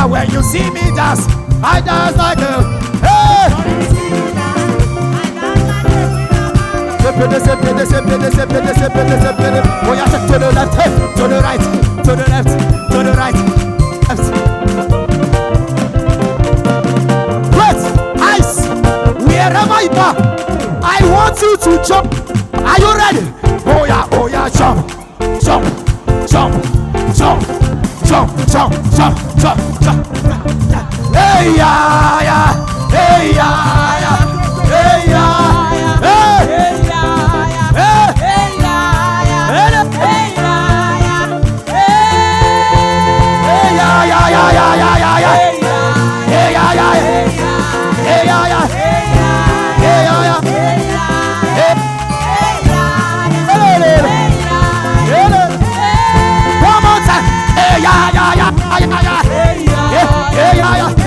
when you see me dance, I dance like a hey. Oh yeah, to the left, to the right, to the left, to the right, left. Wait, ice. Wherever you are, I want you to jump. Are you ready? Oh yeah, jump, jump, jump, jump, jump, jump, jump, jump, jump. Hey yeah, hey yeah, hey yeah, hey, hey yeah, hey, hey yeah, hey yeah, yeah, yeah, yeah, yeah, yeah, yeah, hey yeah, yeah, hey yeah, yeah, hey yeah, yeah, hey. One more time. Hey yeah, yeah, yeah, yeah, yeah, yeah, yeah, yeah, yeah.